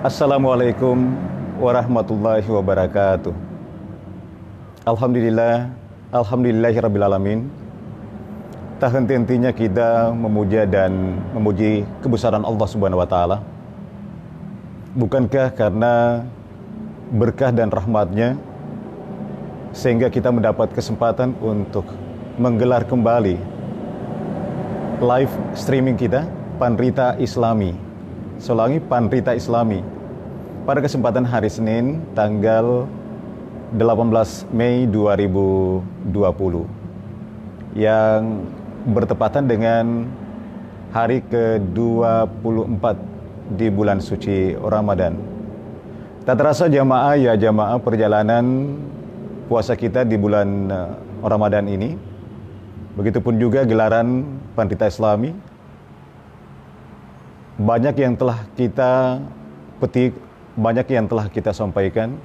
Assalamualaikum warahmatullahi wabarakatuh. Alhamdulillahirrabbilalamin. Tak henti-hentinya kita memuja dan memuji kebesaran Allah Subhanahu wa Ta'ala. Bukankah karena berkah dan rahmatnya sehingga kita mendapat kesempatan untuk menggelar kembali live streaming kita Panrita Islami. Solangi Panrita Islami pada kesempatan hari Senin tanggal 18 Mei 2020 yang bertepatan dengan hari ke-24 di bulan suci Ramadan. Tak terasa jamaah perjalanan puasa kita di bulan Ramadan ini. Begitupun juga gelaran Panrita Islami. Banyak yang telah kita petik, banyak yang telah kita sampaikan.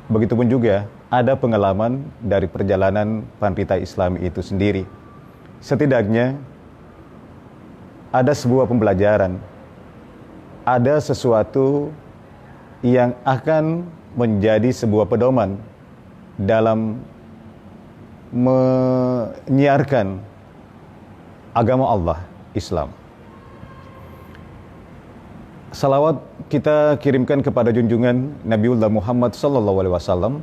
Begitupun juga ada pengalaman dari perjalanan Panrita Islami itu sendiri. Setidaknya ada sebuah pembelajaran, ada sesuatu yang akan menjadi sebuah pedoman dalam menyiarkan agama Allah, Islam. Salawat kita kirimkan kepada junjungan Nabiullah Muhammad SAW,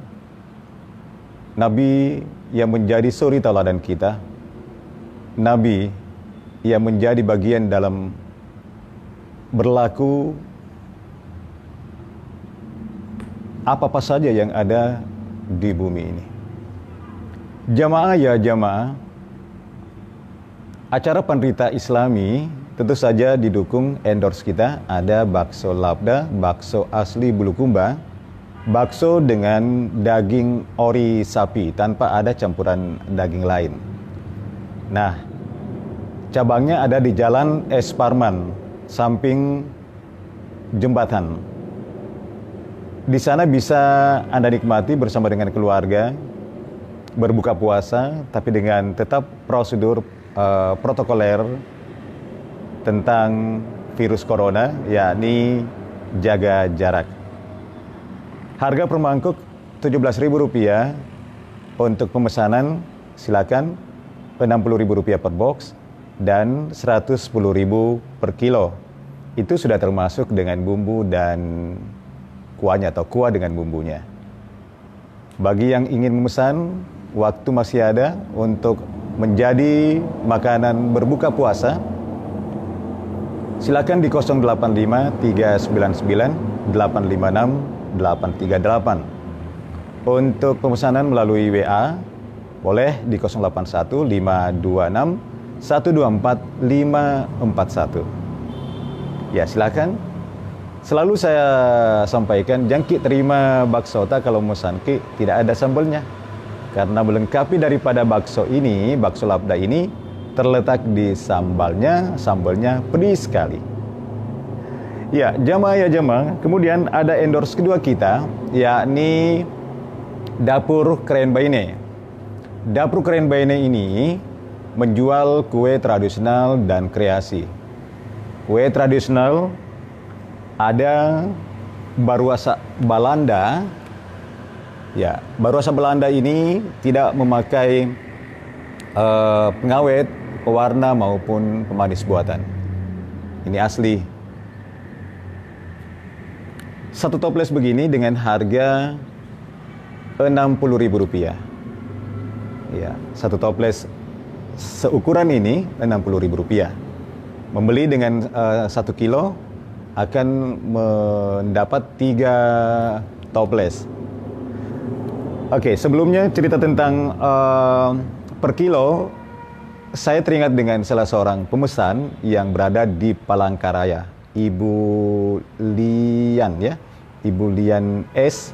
Nabi yang menjadi suri tauladan kita, Nabi yang menjadi bagian dalam berlaku apa-apa saja yang ada di bumi ini. Jamaah, acara Panrita Islami tentu saja didukung endorse kita. Ada bakso Labda, bakso asli Bulukumba, bakso dengan daging ori sapi tanpa ada campuran daging lain. Nah, cabangnya ada di Jalan Es Parman, samping jembatan. Di sana bisa Anda nikmati bersama dengan keluarga, berbuka puasa, tapi dengan tetap prosedur protokoler tentang virus corona, yakni jaga jarak. Harga per mangkuk Rp17.000 untuk pemesanan, silakan Rp60.000 per box dan Rp110.000 per kilo. Itu sudah termasuk dengan bumbu dan kuahnya atau kuah dengan bumbunya. Bagi yang ingin memesan, waktu masih ada untuk menjadi makanan berbuka puasa. Silakan di 085 399 856 838. Untuk pemesanan melalui WA boleh di 081 526 124 541. Ya, silakan. Selalu saya sampaikan, jangki terima bakso kalau memesan ki tidak ada sambalnya. Karena melengkapi daripada bakso ini, bakso Labda ini terletak di sambalnya pedis sekali. Ya, jamaah. Kemudian ada endorse kedua kita, yakni Dapur Keren Baine. Dapur Keren Baine ini menjual kue tradisional dan kreasi. Kue tradisional ada baruasa Belanda. Ya, baruasa Belanda ini tidak memakai pengawet, pewarna maupun pemanis buatan. Ini asli. Satu toples begini dengan harga Rp60.000. Ya, satu toples seukuran ini Rp60.000. Membeli dengan 1 kilo akan mendapat 3 toples. Oke, sebelumnya cerita tentang per kilo, saya teringat dengan salah seorang pemesan yang berada di Palangkaraya, Ibu Lian ya, Ibu Lian S.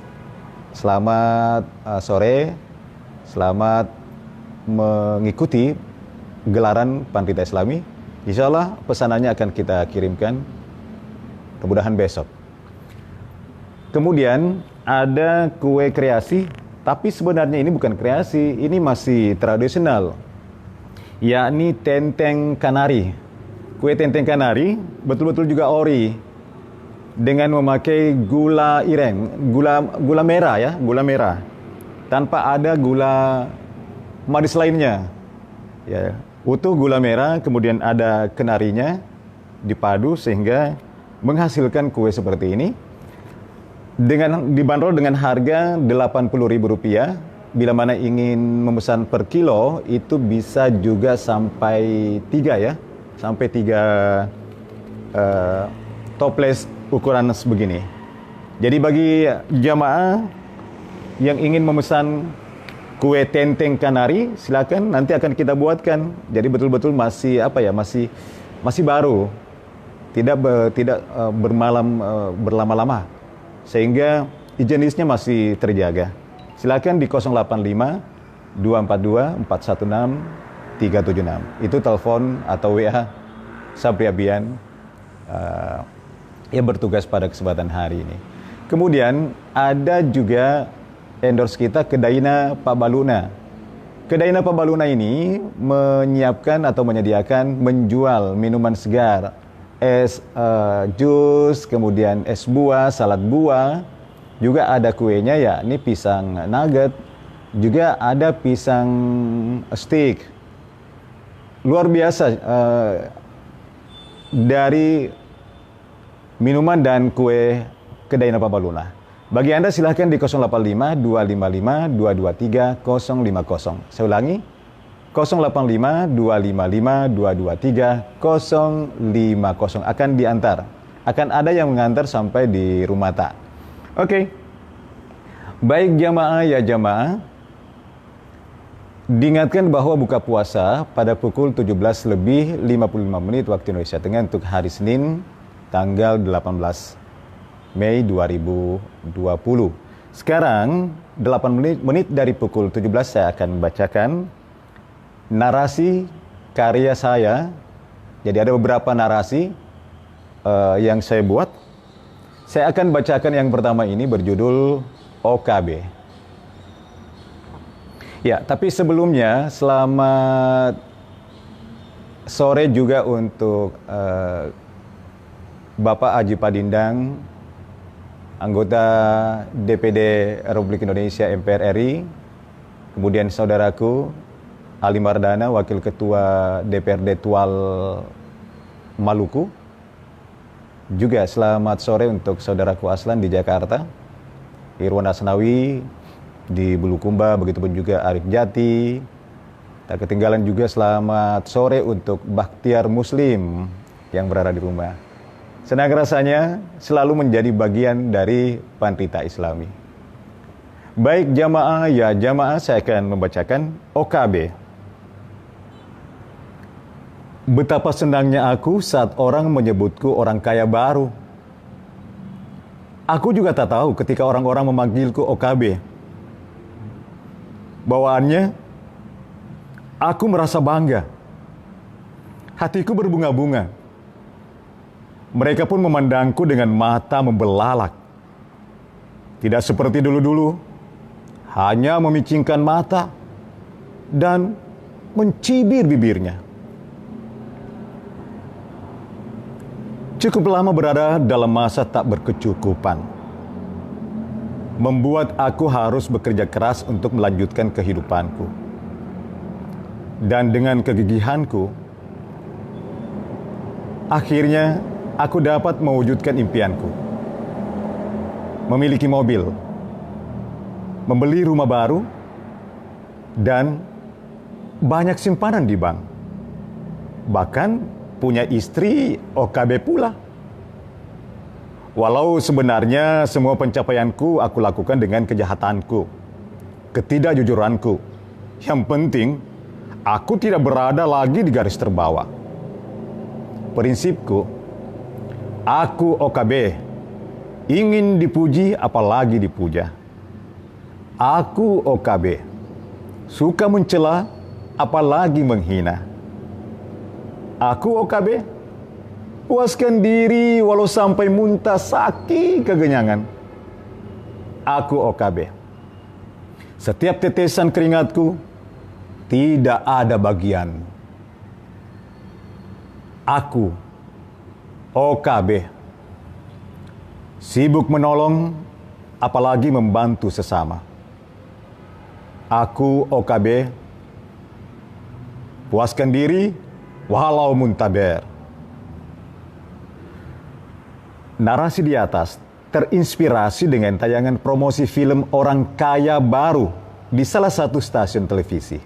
Selamat sore, selamat mengikuti gelaran Panrita Islami. Insya Allah pesanannya akan kita kirimkan, kemudahan besok. Kemudian ada kue kreasi. Tapi sebenarnya ini bukan kreasi, ini masih tradisional, yakni tenteng kanari. Kue tenteng kanari betul-betul juga ori. dengan memakai gula ireng, gula merah ya, gula merah. Tanpa ada gula manis lainnya. Ya, utuh gula merah, kemudian ada kenarinya dipadu sehingga menghasilkan kue seperti ini. Dibanderol dengan harga Rp80.000. Bila mana ingin memesan per kilo itu bisa juga sampai 3 ya, sampai 3 toples ukuran sebegini. Jadi bagi jamaah yang ingin memesan kue tenteng kanari, silakan, nanti akan kita buatkan. Jadi betul-betul masih masih baru, tidak berlama-lama, sehingga higienisnya masih terjaga. Silakan di 085 242 416 376. Itu telepon atau WA Sapriabian yang bertugas pada kesempatan hari ini. Kemudian ada juga endorse kita Kedaina Pak Baluna. Kedaina Pak Baluna ini menyiapkan atau menyediakan menjual minuman segar, es jus, kemudian es buah, salad buah. Juga ada kuenya, yakni pisang nugget. Juga ada pisang stick. Luar biasa dari minuman dan kue Kedaina Pak Baluna. Bagi Anda silahkan di 085 255 223 050. Saya ulangi, 085 255 223 050. Akan diantar. Akan ada yang mengantar sampai di rumah tak. Oke. Baik jamaah ya jamaah. Diingatkan bahwa buka puasa pada pukul 17:55 waktu Indonesia Tengah untuk hari Senin tanggal 18 Mei 2020. Sekarang 8 menit dari pukul 17 saya akan membacakan narasi karya saya. Jadi ada beberapa narasi yang saya buat. Saya akan bacakan yang pertama ini berjudul OKB. Ya, tapi sebelumnya selamat sore juga untuk Bapak Haji Padindang, anggota DPD Republik Indonesia MPR RI, kemudian saudaraku Ali Mardana, Wakil Ketua DPRD Tual Maluku. Juga selamat sore untuk saudaraku Aslan di Jakarta, Irwan Asnawi di Bulukumba, begitupun juga Arif Jati. Tak ketinggalan juga selamat sore untuk Bakhtiar Muslim yang berada di rumah. Senang rasanya selalu menjadi bagian dari Pantrita Islami. Baik jamaah ya jamaah, saya akan membacakan OKB. Betapa senangnya aku saat orang menyebutku orang kaya baru. Aku juga tak tahu ketika orang-orang memanggilku OKB. Bawaannya, aku merasa bangga. Hatiku berbunga-bunga. Mereka pun memandangku dengan mata membelalak. Tidak seperti dulu-dulu, hanya memicingkan mata dan mencibir bibirnya. Cukup lama berada dalam masa tak berkecukupan. Membuat aku harus bekerja keras untuk melanjutkan kehidupanku. Dan dengan kegigihanku, akhirnya aku dapat mewujudkan impianku. Memiliki mobil, membeli rumah baru, dan banyak simpanan di bank. Bahkan punya istri OKB pula. Walau sebenarnya semua pencapaianku aku lakukan dengan kejahatanku, ketidakjujuranku. Yang penting, aku tidak berada lagi di garis terbawah. Prinsipku, aku OKB, ingin dipuji apalagi dipuja. Aku OKB, suka mencela apalagi menghina. Aku OKB, puaskan diri walau sampai muntah saking kegenyangan. Aku OKB, setiap tetesan keringatku tidak ada bagian. Aku OKB, Sibuk menolong, apalagi membantu sesama. Aku OKB, puaskan diri walau muntaber. Narasi di atas terinspirasi dengan tayangan promosi film Orang Kaya Baru di salah satu stasiun televisi.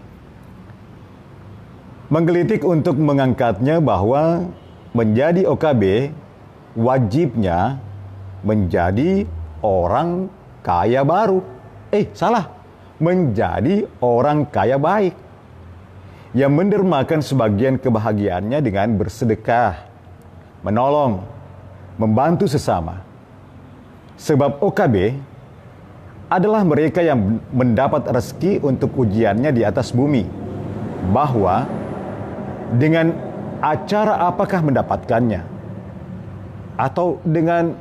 Menggelitik untuk mengangkatnya bahwa menjadi OKB wajibnya menjadi orang kaya baru. Salah. Menjadi orang kaya baik. Yang mendermakan sebagian kebahagiaannya dengan bersedekah, menolong, membantu sesama. Sebab OKB adalah mereka yang mendapat rezeki untuk ujiannya di atas bumi. Bahwa dengan acara apakah mendapatkannya? Atau dengan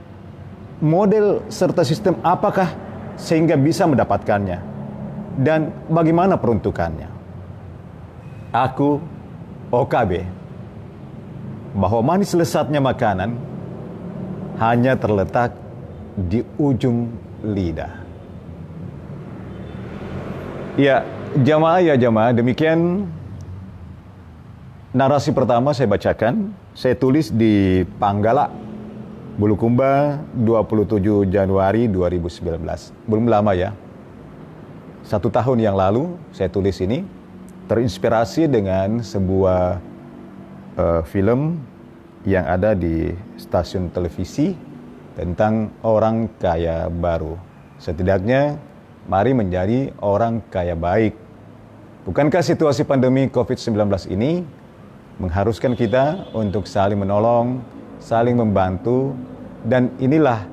model serta sistem apakah sehingga bisa mendapatkannya? Dan bagaimana peruntukannya? Aku, OKB, bahwa manis lesatnya makanan hanya terletak di ujung lidah. Ya jamaah, demikian narasi pertama saya bacakan. Saya tulis di Panggala, Bulukumba, 27 Januari 2019. Belum lama ya. 1 tahun yang lalu saya tulis ini, terinspirasi dengan sebuah film yang ada di stasiun televisi tentang orang kaya baru. Setidaknya, mari menjadi orang kaya baik. Bukankah situasi pandemi COVID-19 ini mengharuskan kita untuk saling menolong, saling membantu, dan inilah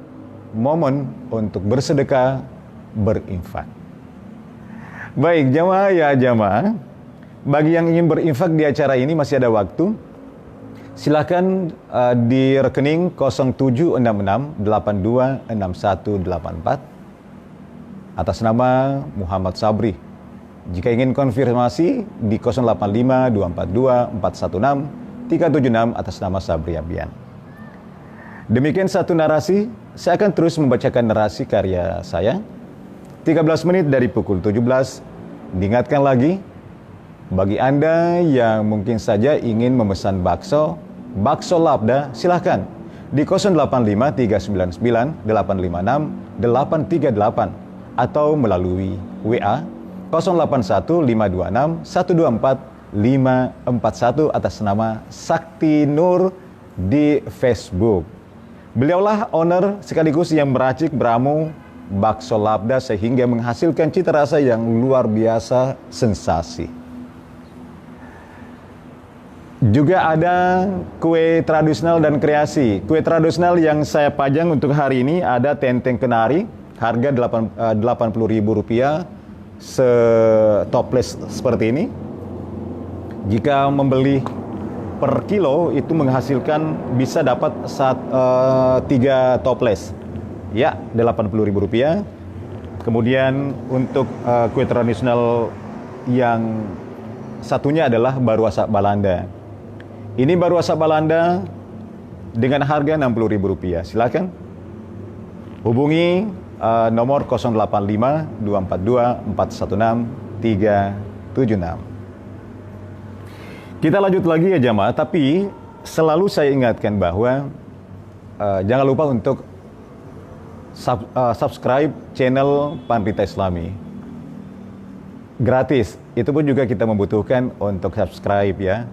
momen untuk bersedekah, berinfak. Baik, jamaah, bagi yang ingin berinfak di acara ini masih ada waktu. Silakan di rekening 0766826184 atas nama Muhammad Sabri. Jika ingin konfirmasi di 085242416376 atas nama Sabri Abian. Demikian satu narasi, saya akan terus membacakan narasi karya saya. 13 menit dari pukul 17. Diingatkan lagi, bagi Anda yang mungkin saja ingin memesan bakso Labda, silahkan di 085399856838 atau melalui WA 081526124541 atas nama Sakti Nur di Facebook. Beliaulah owner sekaligus yang meracik beramu bakso Labda sehingga menghasilkan cita rasa yang luar biasa sensasi. Juga ada kue tradisional dan kreasi. Kue tradisional yang saya pajang untuk hari ini ada tenteng kenari, harga Rp80.000 setoples seperti ini. Jika membeli per kilo itu menghasilkan bisa dapat 3 toples. Ya, Rp80.000. Kemudian untuk kue tradisional yang satunya adalah baru asap Balanda. Ini baru asap Balanda dengan harga Rp60.000. Silakan hubungi nomor 085242416376. Kita lanjut lagi ya jamaah, tapi selalu saya ingatkan bahwa jangan lupa untuk subscribe channel Pandita Islami. Gratis, itu pun juga kita membutuhkan untuk subscribe ya.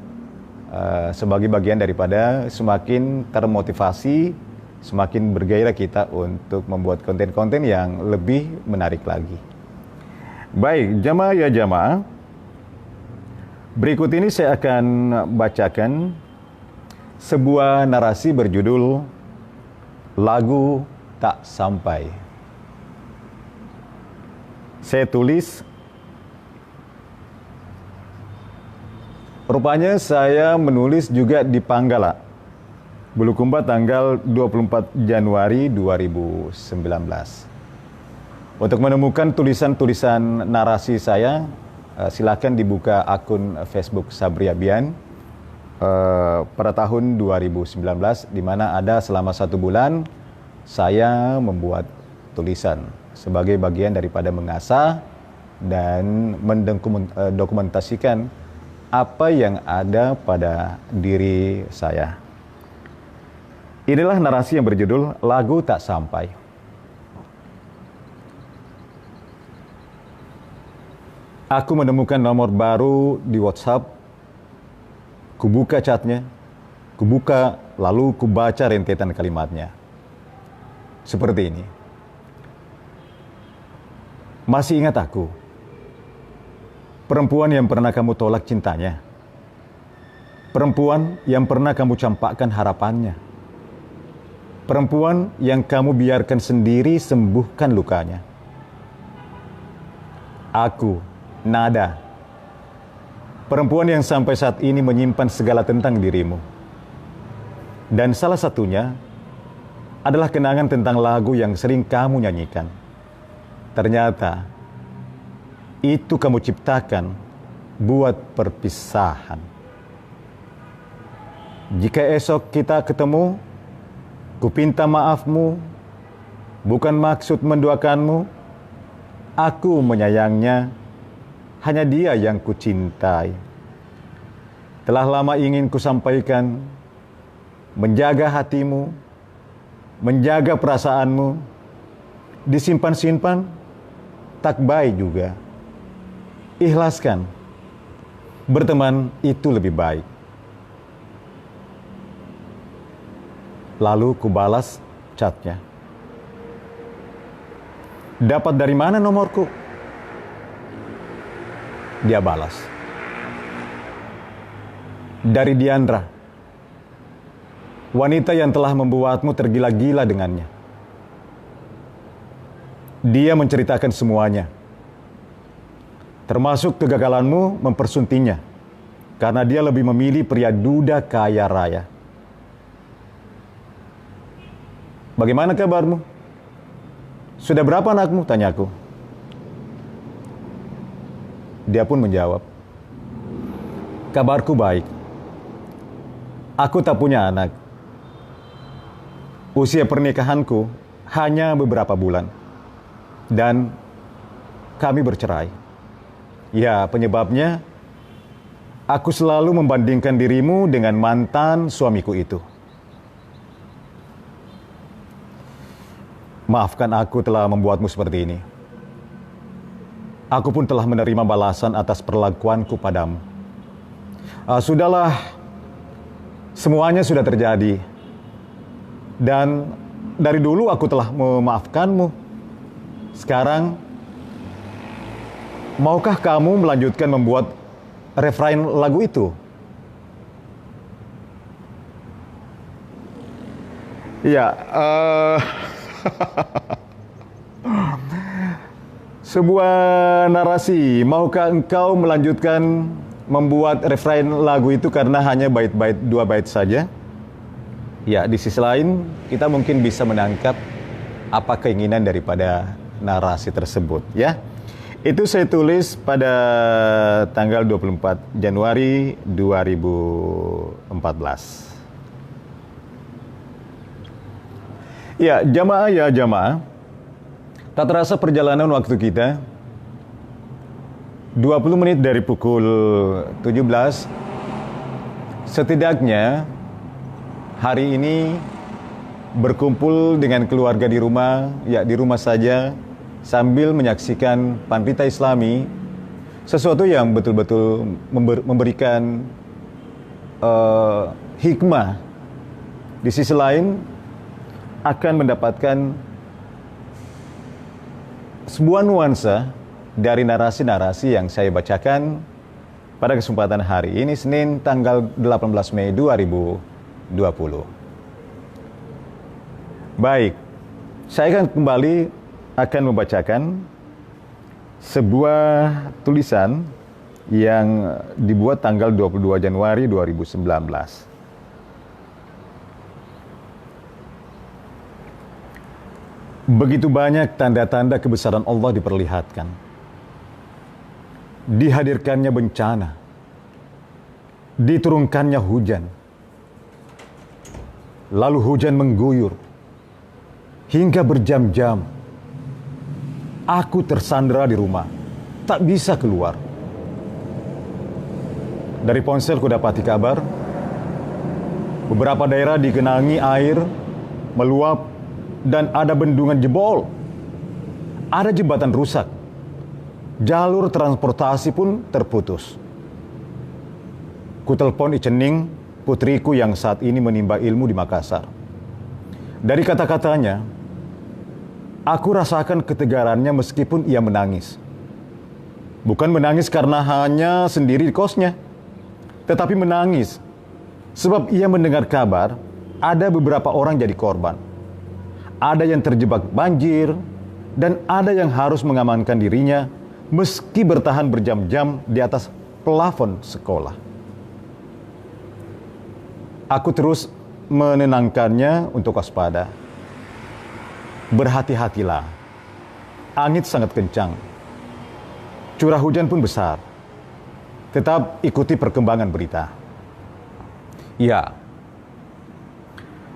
Sebagai bagian daripada semakin termotivasi, semakin bergairah kita untuk membuat konten-konten yang lebih menarik lagi. Baik, jamaah. Berikut ini saya akan bacakan sebuah narasi berjudul Lagu Tak Sampai. Saya tulis, rupanya saya menulis juga di Panggala, Bulukumba tanggal 24 Januari 2019. Untuk menemukan tulisan-tulisan narasi saya, silakan dibuka akun Facebook Sabri Abian pada tahun 2019, di mana ada selama 1 bulan saya membuat tulisan sebagai bagian daripada mengasah dan mendokumentasikan apa yang ada pada diri saya. Inilah narasi yang berjudul Lagu Tak Sampai. Aku menemukan nomor baru di WhatsApp. Kubuka chatnya, kubuka lalu kubaca rentetan kalimatnya. Seperti ini. Masih ingat aku? Perempuan yang pernah kamu tolak cintanya. Perempuan yang pernah kamu campakkan harapannya. Perempuan yang kamu biarkan sendiri sembuhkan lukanya. Aku, Nada. Perempuan yang sampai saat ini menyimpan segala tentang dirimu. Dan salah satunya adalah kenangan tentang lagu yang sering kamu nyanyikan. Ternyata itu kamu ciptakan buat perpisahan. Jika esok kita ketemu, kupinta maafmu, bukan maksud menduakanmu. Aku menyayangnya, hanya dia yang kucintai. Telah lama ingin kusampaikan, menjaga hatimu, menjaga perasaanmu, disimpan-simpan, tak baik juga. Ikhlaskan, berteman itu lebih baik. Lalu kubalas chatnya. Dapat dari mana nomorku? Dia balas. Dari Diandra, wanita yang telah membuatmu tergila-gila dengannya. Dia menceritakan semuanya, termasuk kegagalanmu mempersuntinya, karena dia lebih memilih pria duda kaya raya. Bagaimana kabarmu? Sudah berapa anakmu? Tanyaku. Dia pun menjawab, kabarku baik. Aku tak punya anak. Usia pernikahanku hanya beberapa bulan. Dan kami bercerai. Ya, penyebabnya aku selalu membandingkan dirimu dengan mantan suamiku itu. Maafkan aku telah membuatmu seperti ini. Aku pun telah menerima balasan atas perlakuanku padamu. Sudahlah, semuanya sudah terjadi. Dan dari dulu aku telah memaafkanmu. Sekarang, maukah kamu melanjutkan membuat refrain lagu itu? Ya, sebuah narasi, maukah engkau melanjutkan membuat refrain lagu itu karena hanya bait-bait, 2 bait saja? Ya, di sisi lain kita mungkin bisa menangkap apa keinginan daripada narasi tersebut, ya. Itu saya tulis pada tanggal 24 Januari 2014. Ya, jamaah. Tak terasa perjalanan waktu kita 20 menit dari pukul 17. Setidaknya hari ini berkumpul dengan keluarga di rumah, ya di rumah saja, sambil menyaksikan Panrita Islami, sesuatu yang betul-betul memberikan hikmah. Di sisi lain akan mendapatkan sebuah nuansa dari narasi-narasi yang saya bacakan pada kesempatan hari ini, Senin tanggal 18 Mei 2020. Baik, saya akan kembali membacakan sebuah tulisan yang dibuat tanggal 22 Januari 2019. Begitu banyak tanda-tanda kebesaran Allah diperlihatkan. Dihadirkannya bencana. Diturunkannya hujan. Lalu hujan mengguyur. Hingga berjam-jam, aku tersandera di rumah, tak bisa keluar. Dari ponsel ku dapati kabar, beberapa daerah digenangi air, meluap, dan ada bendungan jebol. Ada jembatan rusak. Jalur transportasi pun terputus. Ku telepon Icening, putriku yang saat ini menimba ilmu di Makassar. Dari kata-katanya, aku rasakan ketegarannya meskipun ia menangis. Bukan menangis karena hanya sendiri di kosnya, tetapi menangis sebab ia mendengar kabar ada beberapa orang jadi korban. Ada yang terjebak banjir dan ada yang harus mengamankan dirinya meski bertahan berjam-jam di atas plafon sekolah. Aku terus menenangkannya untuk waspada. Berhati-hatilah. Angin sangat kencang. Curah hujan pun besar. Tetap ikuti perkembangan berita. Ya,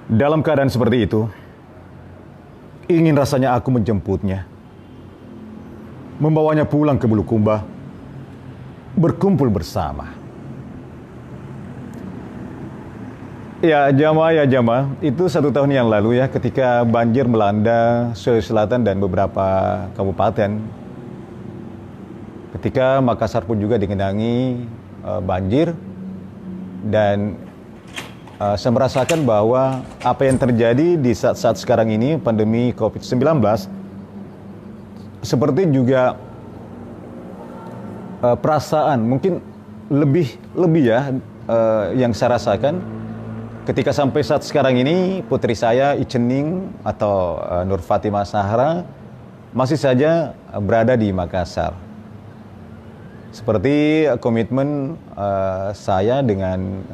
dalam keadaan seperti itu, ingin rasanya aku menjemputnya. Membawanya pulang ke Bulukumba. Berkumpul bersama. Ya jamaah, itu 1 tahun yang lalu ya, ketika banjir melanda Sulawesi Selatan dan beberapa kabupaten. Ketika Makassar pun juga digenangi banjir, dan saya merasakan bahwa apa yang terjadi di saat-saat sekarang ini, pandemi COVID-19, seperti juga perasaan mungkin lebih ya yang saya rasakan. Ketika sampai saat sekarang ini, putri saya Icening atau Nur Fatimah Sahra masih saja berada di Makassar. Seperti komitmen saya dengan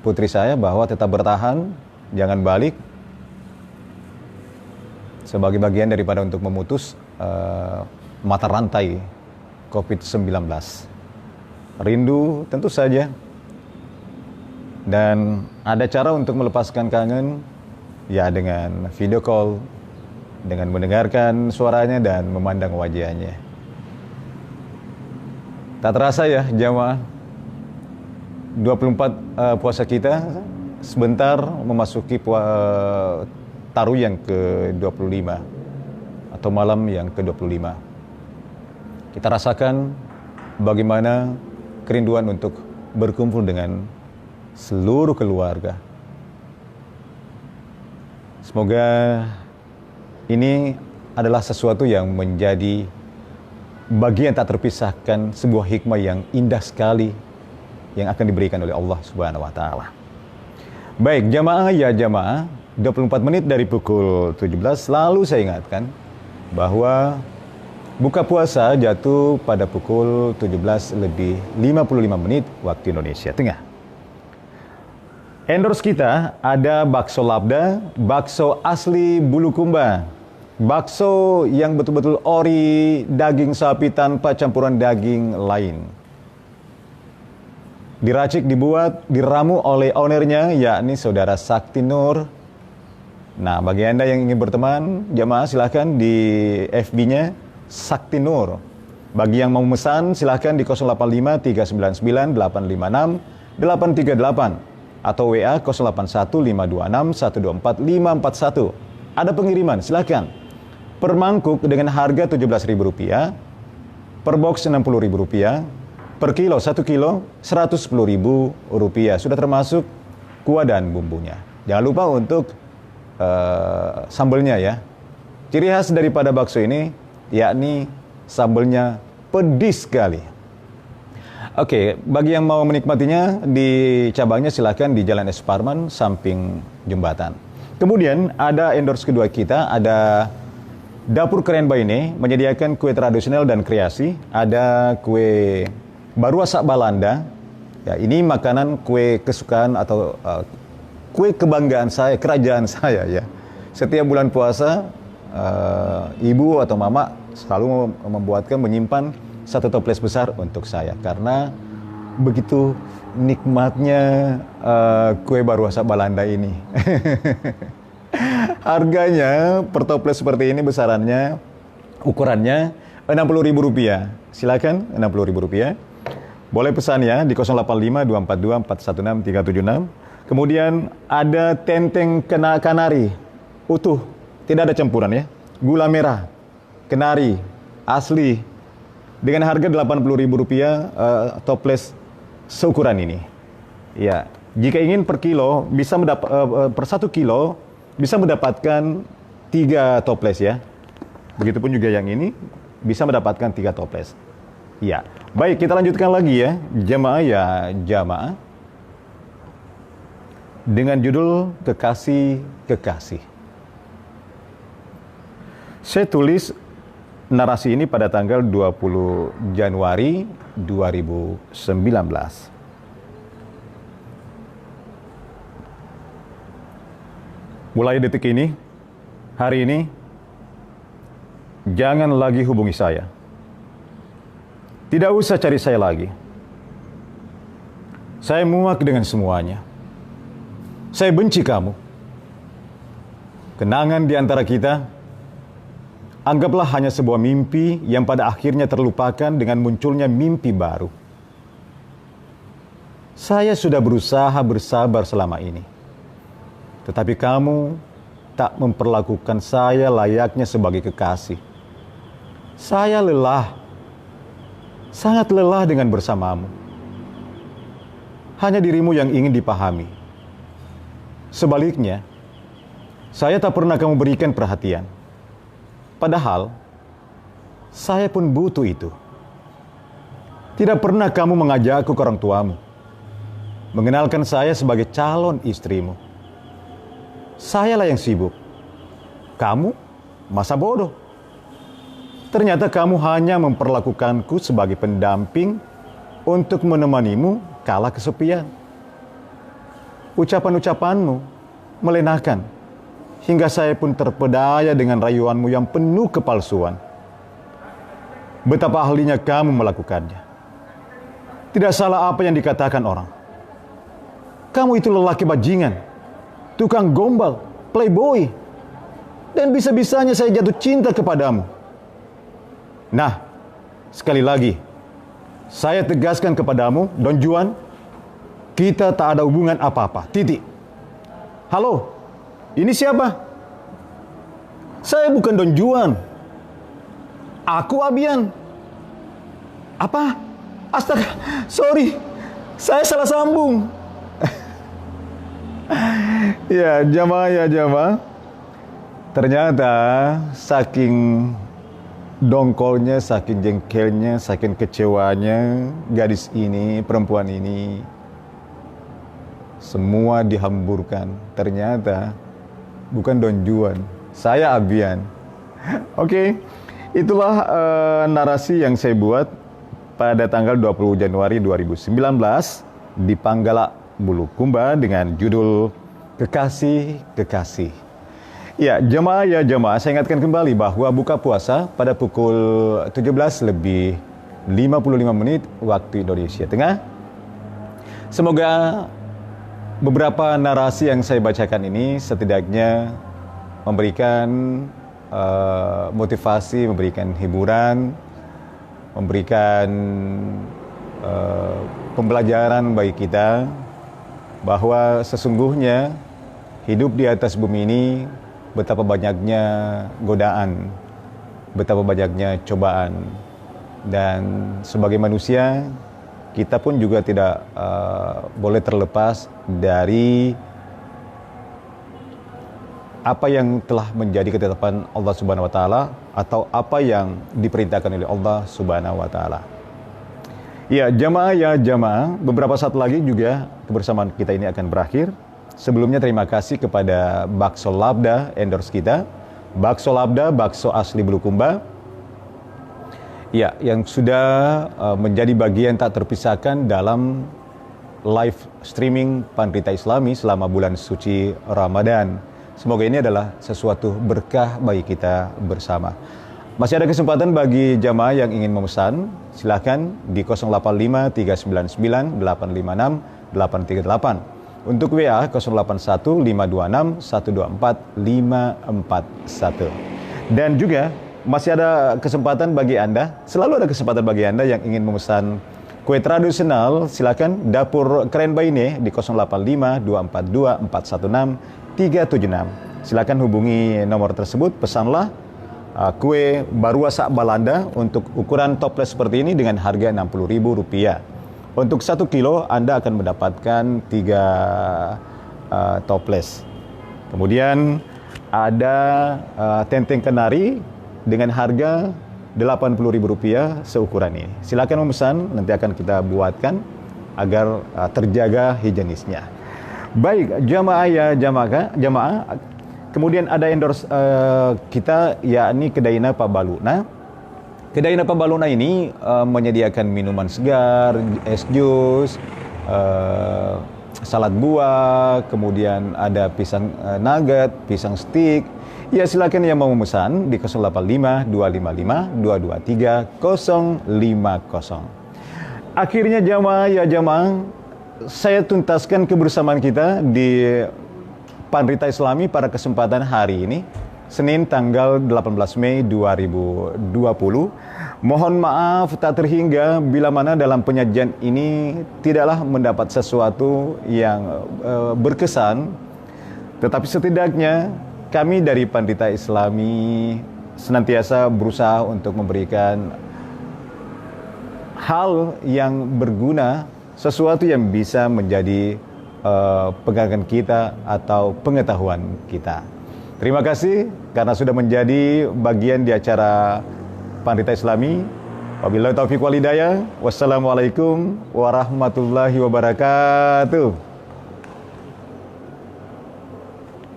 putri saya bahwa tetap bertahan, jangan balik, sebagai bagian daripada untuk memutus mata rantai COVID-19. Rindu tentu saja. Dan ada cara untuk melepaskan kangen, ya dengan video call, dengan mendengarkan suaranya dan memandang wajahnya. Tak terasa ya jamaah, 24 puasa kita sebentar memasuki taruh yang ke-25 atau malam yang ke-25. Kita rasakan bagaimana kerinduan untuk berkumpul dengan seluruh keluarga. Semoga ini adalah sesuatu yang menjadi bagian tak terpisahkan, sebuah hikmah yang indah sekali yang akan diberikan oleh Allah Subhanahu wa taala. Baik, jamaah ya jamaah, 24 menit dari pukul 17 selalu saya ingatkan bahwa buka puasa jatuh pada pukul 17:55 waktu Indonesia Tengah. Endorse kita ada bakso Labda, bakso asli Bulukumba. Bakso yang betul-betul ori, daging sapi tanpa campuran daging lain. Diracik, dibuat, diramu oleh ownernya, yakni Saudara Sakti Nur. Nah, bagi Anda yang ingin berteman, jamaah silahkan di FB-nya Sakti Nur. Bagi yang mau memesan, silahkan di 085 399 856 838. Atau WA 081 526 124 541. Ada pengiriman, silakan. Per mangkuk dengan harga Rp17.000, per box Rp60.000, per kilo 1 kilo Rp110.000. Sudah termasuk kuah dan bumbunya. Jangan lupa untuk sambelnya ya. Ciri khas daripada bakso ini yakni sambelnya pedis sekali. Oke, bagi yang mau menikmatinya di cabangnya silahkan di Jalan Es Parman, samping jembatan. Kemudian ada endorse kedua kita, ada Dapur Keren Baine, menyediakan kue tradisional dan kreasi. Ada kue Baruasa Balanda. Ya, ini makanan kue kesukaan atau kue kebanggaan saya, kerajaan saya ya. Setiap bulan puasa, ibu atau mama selalu membuatkan, menyimpan satu toples besar untuk saya karena begitu nikmatnya kue Baruasa Balanda ini. Harganya per toples seperti ini besarannya, ukurannya Rp60.000. Silakan Rp60.000. Boleh pesan ya di 085242416376. Kemudian ada tenteng kanari utuh, tidak ada campuran ya. Gula merah, kenari, asli. Dengan harga Rp80.000 toples seukuran ini. Ya, jika ingin per kilo bisa per 1 kilo bisa mendapatkan 3 toples ya. Begitupun juga yang ini bisa mendapatkan 3 toples. Ya, baik kita lanjutkan lagi ya, jamaah ya jamaah. Dengan judul Kekasih. Saya tulis narasi ini pada tanggal 20 Januari 2019. Mulai detik ini, hari ini, jangan lagi hubungi saya. Tidak usah cari saya lagi. Saya muak dengan semuanya. Saya benci kamu. Kenangan di antara kita, anggaplah hanya sebuah mimpi yang pada akhirnya terlupakan dengan munculnya mimpi baru. Saya sudah berusaha bersabar selama ini. Tetapi kamu tak memperlakukan saya layaknya sebagai kekasih. Saya lelah. Sangat lelah dengan bersamamu. Hanya dirimu yang ingin dipahami. Sebaliknya, saya tak pernah kamu berikan perhatian. Padahal, saya pun butuh itu. Tidak pernah kamu mengajakku ke orang tuamu. Mengenalkan saya sebagai calon istrimu. Sayalah yang sibuk. Kamu masa bodoh. Ternyata kamu hanya memperlakukanku sebagai pendamping untuk menemanimu kala kesepian. Ucapan-ucapanmu melenakan, hingga saya pun terpedaya dengan rayuanmu yang penuh kepalsuan. Betapa ahlinya kamu melakukannya. Tidak salah apa yang dikatakan orang. Kamu itu lelaki bajingan, tukang gombal, playboy, dan bisa-bisanya saya jatuh cinta kepadamu. Nah, sekali lagi, saya tegaskan kepadamu, Don Juan, kita tak ada hubungan apa-apa, titik. Halo, ini siapa? Saya bukan Don Juan. Aku Abian. Apa? Astaga, sorry, saya salah sambung. Ya jamaah. Ternyata saking dongkolnya, saking jengkelnya, saking kecewanya gadis ini, perempuan ini, semua dihamburkan. Ternyata bukan Don Juan, saya Abian. Oke, itulah narasi yang saya buat pada tanggal 20 Januari 2019 di Panggala Bulukumba dengan judul Kekasih. Ya, jemaah, saya ingatkan kembali bahwa buka puasa pada pukul 17:55 waktu Indonesia Tengah. Semoga beberapa narasi yang saya bacakan ini setidaknya memberikan motivasi, memberikan hiburan, memberikan pembelajaran bagi kita bahwa sesungguhnya hidup di atas bumi ini betapa banyaknya godaan, betapa banyaknya cobaan, dan sebagai manusia kita pun juga tidak boleh terlepas dari apa yang telah menjadi ketetapan Allah Subhanahu wa taala atau apa yang diperintahkan oleh Allah Subhanahu wa taala. Ya, jamaah, beberapa saat lagi juga kebersamaan kita ini akan berakhir. Sebelumnya terima kasih kepada Bakso Labda, endorse kita. Bakso Labda, bakso asli Bulukumba. Ya, yang sudah menjadi bagian tak terpisahkan dalam live streaming Pandrita Islami selama bulan suci Ramadan. Semoga ini adalah sesuatu berkah bagi kita bersama. Masih ada kesempatan bagi jamaah yang ingin memesan, silakan di 085 399 856 838. Untuk WA 081 526 124 541. Dan juga masih ada kesempatan bagi Anda, selalu ada kesempatan bagi Anda yang ingin memesan kue tradisional. Silakan Dapur Keren Baine di 085 242 416 376. Silakan hubungi nomor tersebut, pesanlah kue Baruasa Balanda untuk ukuran toples seperti ini dengan harga Rp60.000. Untuk 1 kilo Anda akan mendapatkan 3 toples. Kemudian ada tenteng kenari dengan harga Rp80.000 seukuran ini. Silakan memesan, nanti akan kita buatkan agar terjaga higienisnya. Baik, jamaah. Kemudian ada endorse kita, yakni Kedai Napa Baluna. Kedai Napa Baluna ini menyediakan minuman segar, es jus, salad buah, kemudian ada pisang nugget, pisang stick. Ya, silakan yang mau memesan di 085 255 223 050. Akhirnya jamaah, saya tuntaskan kebersamaan kita di Pandrita Islami pada kesempatan hari ini, Senin tanggal 18 Mei 2020. Mohon maaf tak terhingga bila mana dalam penyajian ini tidaklah mendapat sesuatu yang berkesan, tetapi setidaknya kami dari Pandrita Islami senantiasa berusaha untuk memberikan hal yang berguna, sesuatu yang bisa menjadi pegangan kita atau pengetahuan kita. Terima kasih karena sudah menjadi bagian di acara Pandrita Islami. Wabillahi taufiq wal hidayah. Wassalamualaikum warahmatullahi wabarakatuh.